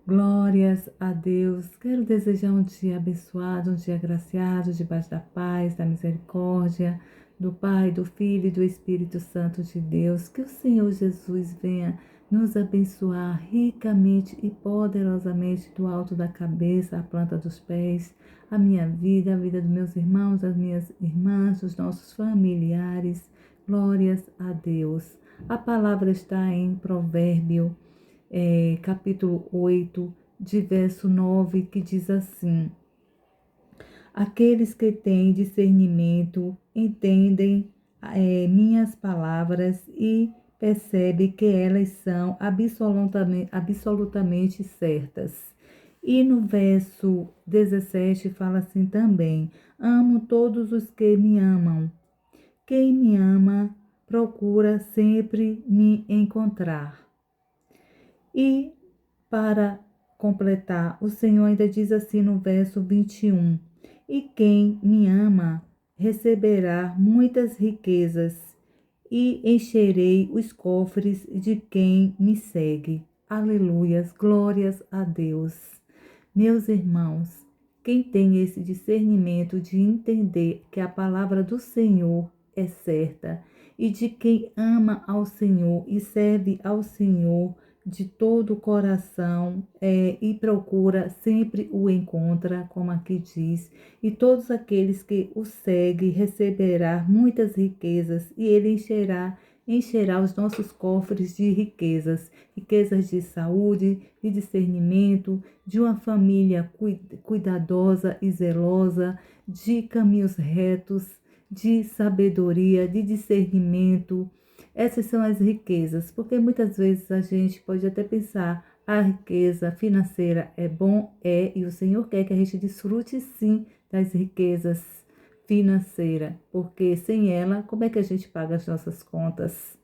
Glórias a Deus. Quero desejar um dia abençoado, um dia agraciado, debaixo da paz, da misericórdia, do Pai, do Filho e do Espírito Santo de Deus. Que o Senhor Jesus venha nos abençoar ricamente e poderosamente do alto da cabeça à planta dos pés, a minha vida, a vida dos meus irmãos, as minhas irmãs, os nossos familiares. Glórias a Deus. A palavra está em Provérbio capítulo 8, de verso 9, que diz assim: Aqueles que têm discernimento entendem minhas palavras e percebem que elas são absolutamente certas. E no verso 17 fala assim também: Amo todos os que me amam. Quem me ama procura sempre me encontrar. E para completar, o Senhor ainda diz assim no verso 21: E quem me ama receberá muitas riquezas, e encherei os cofres de quem me segue. Aleluias, glórias a Deus. Meus irmãos, quem tem esse discernimento de entender que a palavra do Senhor é certa e de quem ama ao Senhor e serve ao Senhor de todo o coração e procura, sempre o encontra, como aqui diz, e todos aqueles que o seguem receberá muitas riquezas e ele encherá os nossos cofres de riquezas, riquezas de saúde, de discernimento, de uma família cuidadosa e zelosa, de caminhos retos, de sabedoria, de discernimento. Essas são as riquezas, porque muitas vezes a gente pode até pensar a riqueza financeira é bom, e o Senhor quer que a gente desfrute sim das riquezas financeiras, porque sem ela, como é que a gente paga as nossas contas?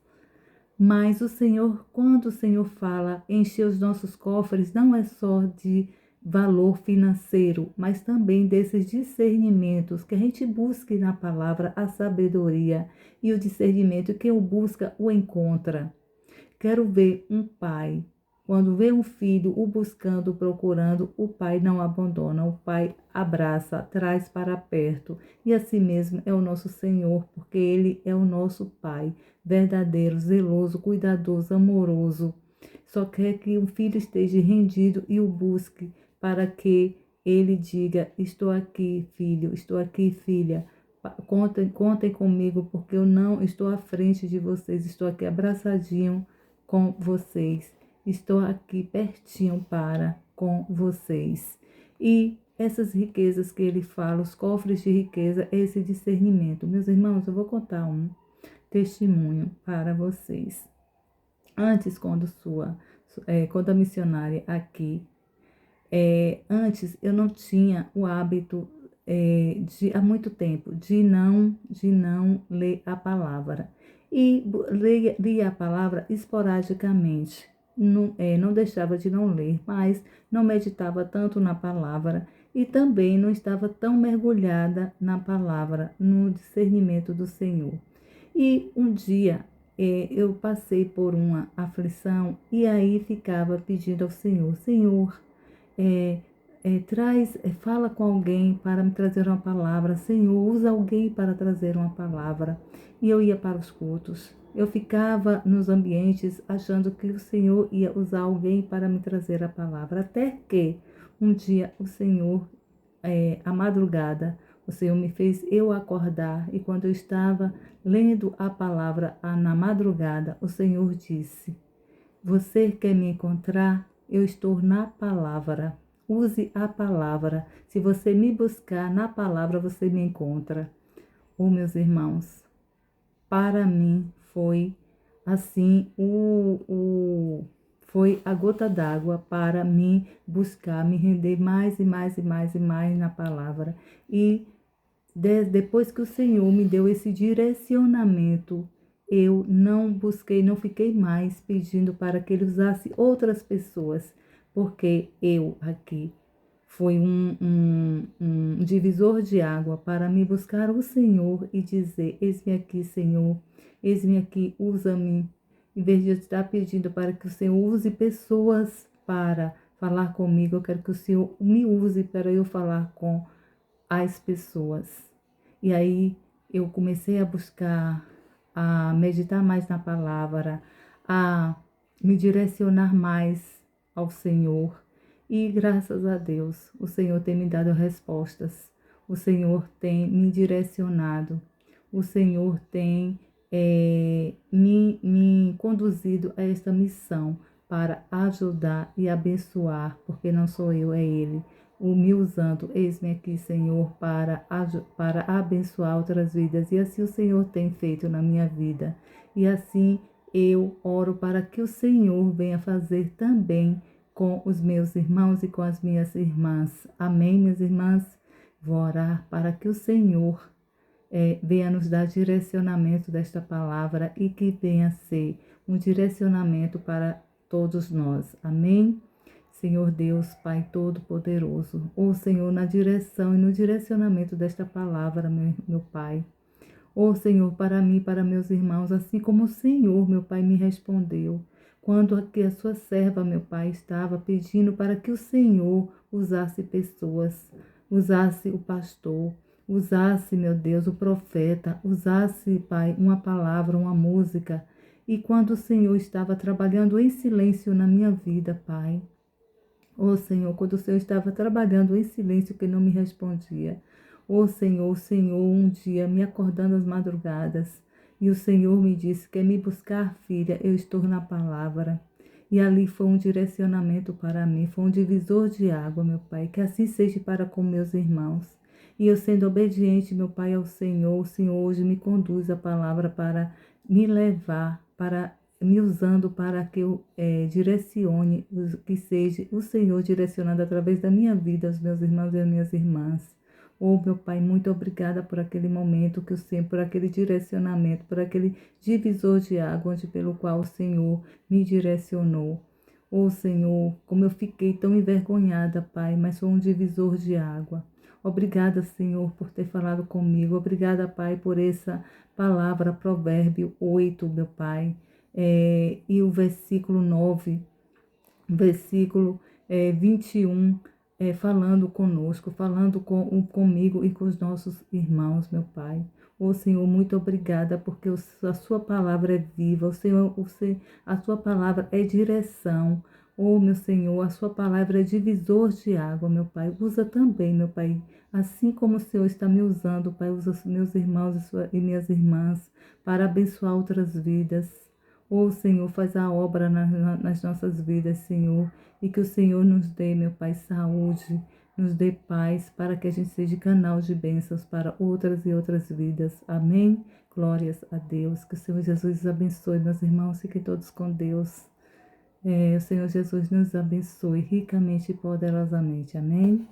Mas o Senhor, quando o Senhor fala encher os nossos cofres, não é só de valor financeiro, mas também desses discernimentos, que a gente busque na palavra a sabedoria e o discernimento, quem o busca o encontra. Quero ver um pai. Quando vê um filho o buscando, procurando, o pai não abandona, o pai abraça, traz para perto. E assim mesmo é o nosso Senhor, porque Ele é o nosso Pai, verdadeiro, zeloso, cuidadoso, amoroso. Só quer que o filho esteja rendido e o busque para que ele diga: Estou aqui, filho, estou aqui, filha. Contem comigo, porque eu não estou à frente de vocês, estou aqui abraçadinho com vocês. Estou aqui pertinho com vocês. E essas riquezas que ele fala, os cofres de riqueza, esse discernimento. Meus irmãos, eu vou contar um testemunho para vocês. Antes, quando a missionária aqui, antes eu não tinha o hábito há muito tempo, de não ler a palavra. E lia a palavra esporadicamente. Não deixava de não ler, mas não meditava tanto na palavra e também não estava tão mergulhada na palavra, no discernimento do Senhor. E um dia eu passei por uma aflição e aí ficava pedindo ao Senhor: Senhor, fala com alguém para me trazer uma palavra. Senhor, usa alguém para trazer uma palavra. E eu ia para os cultos. Eu ficava nos ambientes achando que o Senhor ia usar alguém para me trazer a palavra. Até que um dia o Senhor, à madrugada, o Senhor me fez eu acordar. E quando eu estava lendo a palavra na madrugada, o Senhor disse: Você quer me encontrar? Eu estou na palavra. Use a palavra. Se você me buscar na palavra, você me encontra. Oh, meus irmãos, para mim foi assim, foi a gota d'água para mim buscar, me render mais e mais e mais e mais na palavra. E depois que o Senhor me deu esse direcionamento, eu não busquei, não fiquei mais pedindo para que Ele usasse outras pessoas, porque eu aqui foi um divisor de água para me buscar o Senhor e dizer: Eis-me aqui, Senhor, eis-me aqui, usa-me. Em vez de eu estar pedindo para que o Senhor use pessoas para falar comigo, eu quero que o Senhor me use para eu falar com as pessoas. E aí eu comecei a buscar, a meditar mais na palavra, a me direcionar mais ao Senhor. E graças a Deus, o Senhor tem me dado respostas. O Senhor tem me direcionado. O Senhor tem me conduzido a esta missão para ajudar e abençoar, porque não sou eu, é Ele o me usando, eis-me aqui, Senhor, para abençoar outras vidas. E assim o Senhor tem feito na minha vida. E assim eu oro para que o Senhor venha fazer também com os meus irmãos e com as minhas irmãs. Amém, minhas irmãs? Vou orar para que o Senhor venha nos dar direcionamento desta palavra e que venha ser um direcionamento para todos nós. Amém? Senhor Deus, Pai Todo-Poderoso, ó Senhor, na direção e no direcionamento desta palavra, meu Pai. Ó Senhor, para mim e para meus irmãos, assim como o Senhor, meu Pai, me respondeu, quando aqui a sua serva, meu Pai, estava pedindo para que o Senhor usasse pessoas, usasse o pastor, usasse, meu Deus, o profeta, usasse, Pai, uma palavra, uma música. E quando o Senhor estava trabalhando em silêncio na minha vida, Pai, ó Senhor, quando o Senhor estava trabalhando em silêncio que não me respondia. Ó Senhor, o Senhor um dia me acordando às madrugadas. E o Senhor me disse, quer me buscar, filha, eu estou na palavra. E ali foi um direcionamento para mim, foi um divisor de água, meu Pai. Que assim seja para com meus irmãos. E eu sendo obediente, meu Pai, ao Senhor, o Senhor hoje me conduz a palavra para me levar, para me usando para que eu direcione, que seja o Senhor direcionando através da minha vida, os meus irmãos e as minhas irmãs. Oh, meu Pai, muito obrigada por aquele momento que o Senhor, por aquele direcionamento, por aquele divisor de água, pelo qual o Senhor me direcionou. Oh, Senhor, como eu fiquei tão envergonhada, Pai, mas foi um divisor de água. Obrigada, Senhor, por ter falado comigo. Obrigada, Pai, por essa palavra, Provérbio 8, meu Pai. E o versículo 9, versículo 21, falando conosco, falando comigo e com os nossos irmãos, meu Pai. Ô Senhor, muito obrigada, porque a sua palavra é viva, a sua palavra é direção. Ô meu Senhor, a sua palavra é divisor de água, meu Pai. Usa também, meu Pai, assim como o Senhor está me usando, Pai, usa os meus irmãos e minhas irmãs para abençoar outras vidas. Ô Senhor, faz a obra nas nossas vidas, Senhor, e que o Senhor nos dê, meu Pai, saúde, nos dê paz, para que a gente seja canal de bênçãos para outras e outras vidas. Amém? Glórias a Deus. Que o Senhor Jesus abençoe, meus irmãos, fiquem todos com Deus. O Senhor Jesus nos abençoe ricamente e poderosamente. Amém?